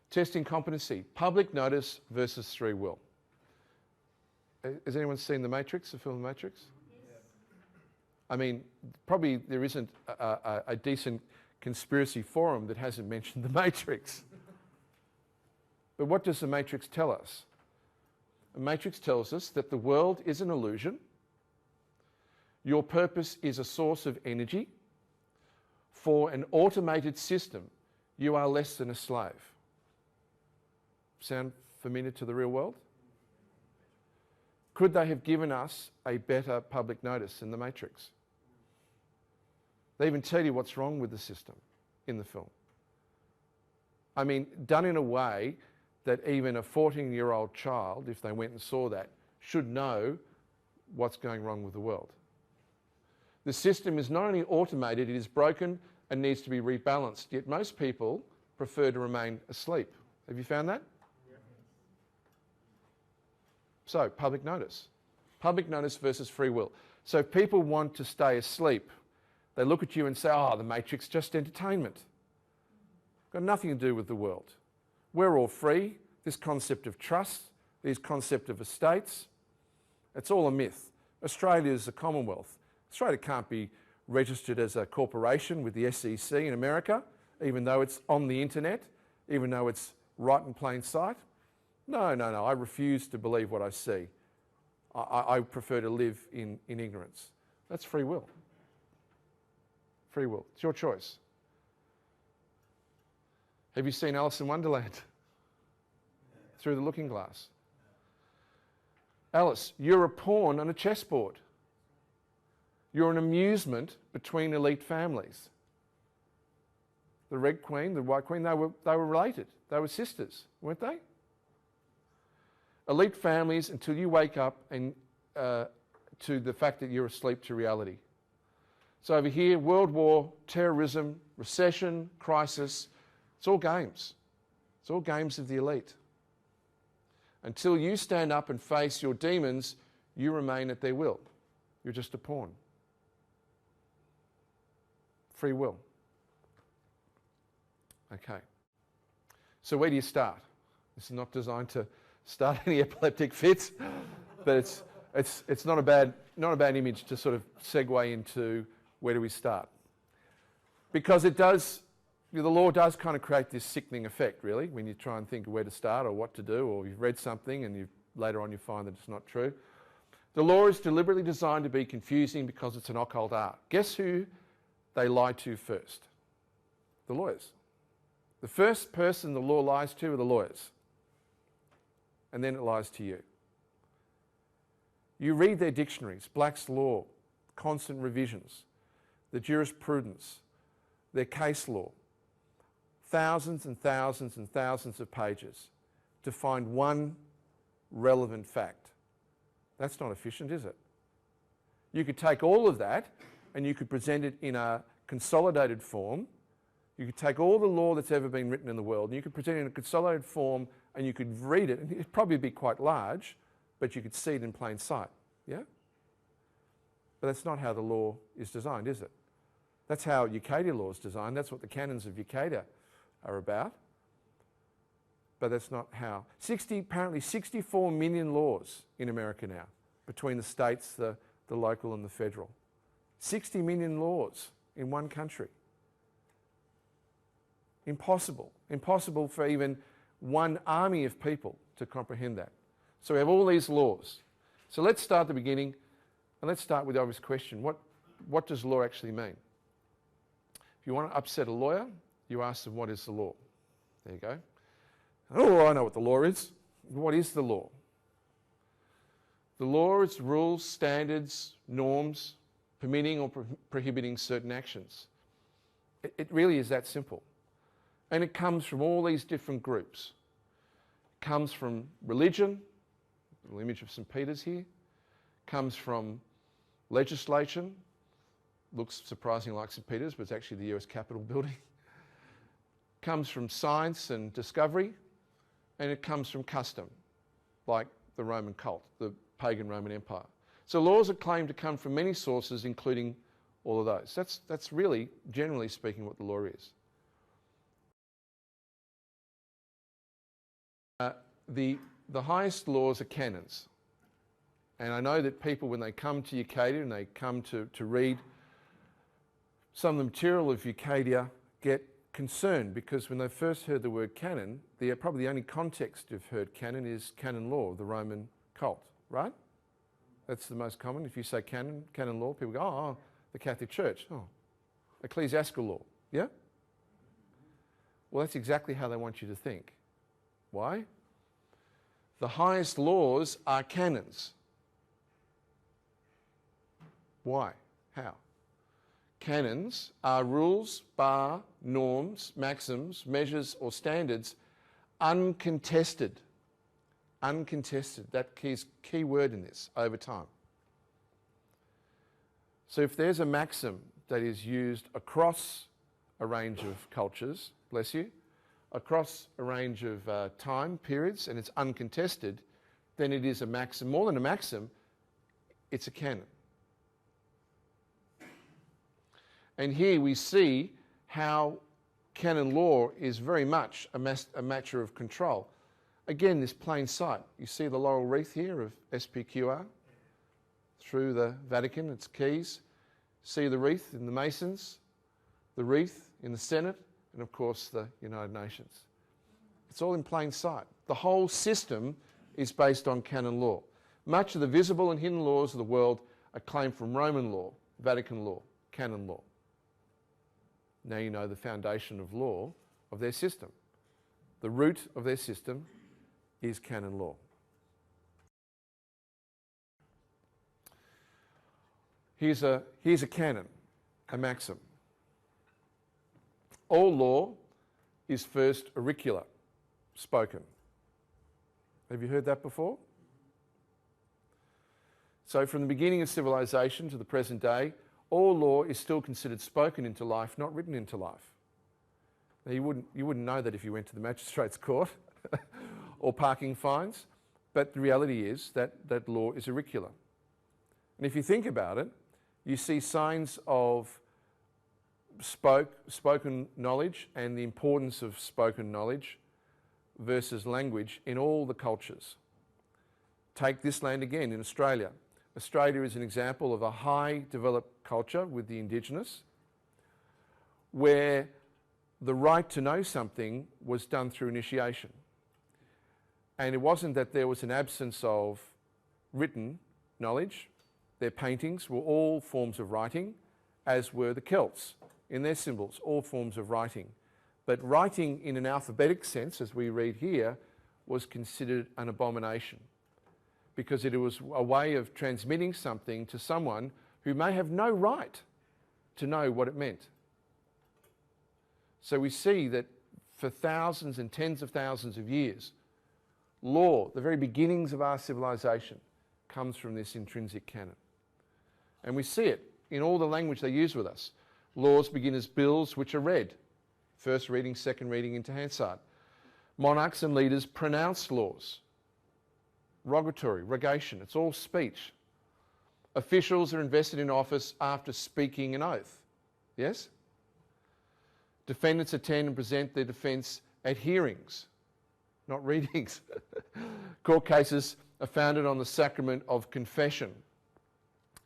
Testing competency, public notice versus free will. Has anyone seen The Matrix, the film The Matrix? Yes. I mean, probably there isn't a decent conspiracy forum that hasn't mentioned The Matrix. But what does The Matrix tell us? The Matrix tells us that the world is an illusion. Your purpose is a source of energy. For an automated system, you are less than a slave. Sound familiar to the real world? Could they have given us a better public notice in The Matrix? They even tell you what's wrong with the system in the film. I mean, done in a way that even a 14-year-old child, if they went and saw that, should know what's going wrong with the world. The system is not only automated, it is broken and needs to be rebalanced, yet most people prefer to remain asleep. Have you found that? So, public notice. Public notice versus free will. So if people want to stay asleep, they look at you and say, oh, The Matrix, just entertainment. Got nothing to do with the world. We're all free. This concept of trust, this concept of estates, it's all a myth. Australia is a Commonwealth. Australia can't be registered as a corporation with the SEC in America, even though it's on the internet, even though it's right in plain sight. No, I refuse to believe what I see. I prefer to live in ignorance. That's free will. Free will. It's your choice. Have you seen Alice in Wonderland? Through the Looking Glass. Alice, you're a pawn on a chessboard. You're an amusement between elite families. The Red Queen, the White Queen, they were related. They were sisters, weren't they? Elite families until you wake up and to the fact that you're asleep to reality. So over here, world war, terrorism, recession, crisis, it's all games. It's all games of the elite. Until you stand up and face your demons, you remain at their will. You're just a pawn. Free will. Okay. So where do you start? This is not designed to start any epileptic fits, but it's not a bad image to sort of segue into where do we start. Because it does, the law does kind of create this sickening effect, really, when you try and think of where to start or what to do, or you've read something and later on you find that it's not true. The law is deliberately designed to be confusing because it's an occult art. Guess who they lie to first? The lawyers. The first person the law lies to are the lawyers. And then it lies to you. You read their dictionaries, Black's Law, constant revisions, the jurisprudence, their case law, thousands and thousands and thousands of pages to find one relevant fact. That's not efficient, is it? You could take all of that and you could present it in a consolidated form. You could take all the law that's ever been written in the world and you could present it in a consolidated form and you could read it, and it'd probably be quite large, but you could see it in plain sight, yeah? But that's not how the law is designed, is it? That's how Ucadia law is designed. That's what the canons of Ucadia are about. But that's not how. Apparently 64 million laws in America now, between the states, the local and the federal. 60 million laws in one country. Impossible. Impossible for even one army of people to comprehend that. So we have all these laws. So let's start at the beginning, and let's start with the obvious question. What does law actually mean? If you want to upset a lawyer, you ask them, what is the law? There you go. Oh, I know what the law is. What is the law? The law is rules, standards, norms, permitting or prohibiting certain actions. It really is that simple. And it comes from all these different groups. It comes from religion, the little image of St. Peter's here. It comes from legislation, looks surprisingly like St. Peter's, but it's actually the US Capitol building. It comes from science and discovery, and it comes from custom, like the Roman cult, the pagan Roman Empire. So laws are claimed to come from many sources, including all of those. That's really, generally speaking, what the law is. The highest laws are canons. And I know that people, when they come to Ucadia and they come to read some of the material of Ucadia, get concerned because when they first heard the word canon, probably the only context you've heard canon is canon law of the Roman cult, right? That's the most common. If you say canon law, people go, oh, the Catholic Church. Oh, ecclesiastical law. Yeah? Well, that's exactly how they want you to think. Why? The highest laws are canons. Why? How? Canons are rules, bar, norms, maxims, measures or standards uncontested. Uncontested. That key word in this, over time. So if there's a maxim that is used across a range of cultures, bless you, across a range of time periods, and it's uncontested, then it is a maxim. More than a maxim, it's a canon. And here we see how canon law is very much a matter of control. Again, this plain sight. You see the laurel wreath here of SPQR through the Vatican, its keys. See the wreath in the Masons, the wreath in the Senate, and of course the United Nations. It's all in plain sight. The whole system is based on canon law. Much of the visible and hidden laws of the world are claimed from Roman law, Vatican law, canon law. Now you know the foundation of law of their system. The root of their system is canon law. Here's a canon, a maxim. All law is first auricular, spoken. Have you heard that before? So from the beginning of civilization to the present day, all law is still considered spoken into life, not written into life. Now you wouldn't know that if you went to the magistrate's court or parking fines, but the reality is that law is auricular. And if you think about it, you see signs of spoken knowledge and the importance of spoken knowledge versus language in all the cultures. Take this land again in Australia. Australia is an example of a high developed culture with the Indigenous, where the right to know something was done through initiation. And it wasn't that there was an absence of written knowledge. Their paintings were all forms of writing, as were the Celts in their symbols, all forms of writing. But writing in an alphabetic sense, as we read here, was considered an abomination, because it was a way of transmitting something to someone who may have no right to know what it meant. So we see that for thousands and tens of thousands of years, law, the very beginnings of our civilization, comes from this intrinsic canon. And we see it in all the language they use with us. Laws begin as bills which are read. First reading, second reading into Hansard. Monarchs and leaders pronounce laws. Rogatory, rogation, it's all speech. Officials are invested in office after speaking an oath. Yes? Defendants attend and present their defence at hearings, not readings. Court cases are founded on the sacrament of confession.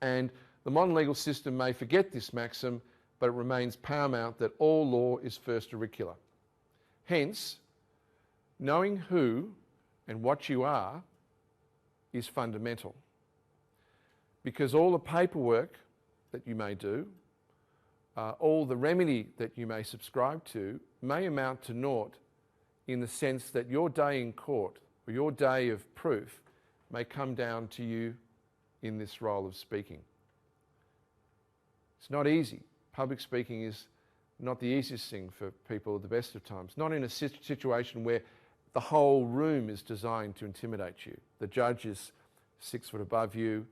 And the modern legal system may forget this maxim, but it remains paramount that all law is first auricular. Hence, knowing who and what you are is fundamental, because all the paperwork that you may do, all the remedy that you may subscribe to may amount to naught, in the sense that your day in court or your day of proof may come down to you in this role of speaking. It's not easy. Public speaking is not the easiest thing for people at the best of times. Not in a situation where the whole room is designed to intimidate you. The judge is 6 foot above you,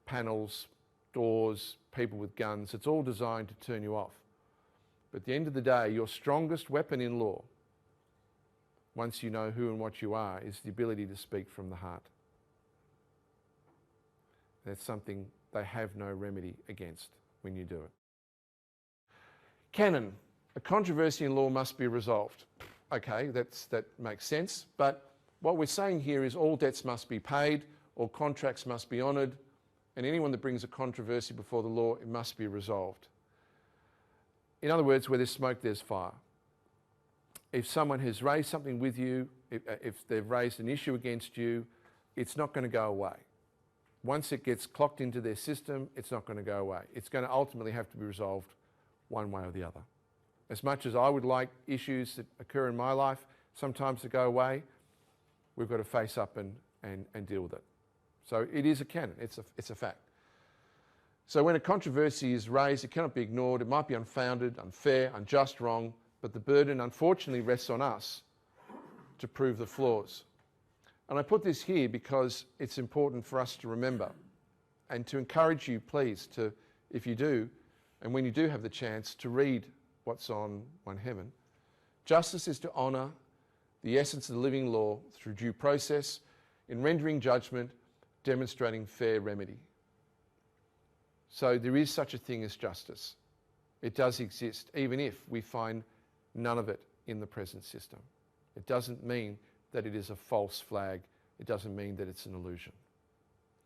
panels, doors, people with guns. It's all designed to turn you off. But at the end of the day, your strongest weapon in law, once you know who and what you are, is the ability to speak from the heart. That's something they have no remedy against when you do it. Canon. A controversy in law must be resolved. Okay, that makes sense. But What we're saying here is all debts must be paid, all contracts must be honoured, and anyone that brings a controversy before the law, it must be resolved. In other words, where there's smoke, there's fire. If someone has raised something with you, if they've raised an issue against you, it's not going to go away. Once it gets clocked into their system, it's not going to go away. It's going to ultimately have to be resolved one way or the other. As much as I would like issues that occur in my life sometimes to go away, we've got to face up and deal with it. So it is a canon, it's a fact. So when a controversy is raised, it cannot be ignored. It might be unfounded, unfair, unjust, wrong, but the burden unfortunately rests on us to prove the flaws. And I put this here because it's important for us to remember and to encourage you, please, to, if you do, and when you do have the chance, to read what's on One Heaven. Justice is to honour the essence of the living law through due process, in rendering judgment, demonstrating fair remedy. So there is such a thing as justice. It does exist, even if we find none of it in the present system. It doesn't mean that it is a false flag. It doesn't mean that it's an illusion.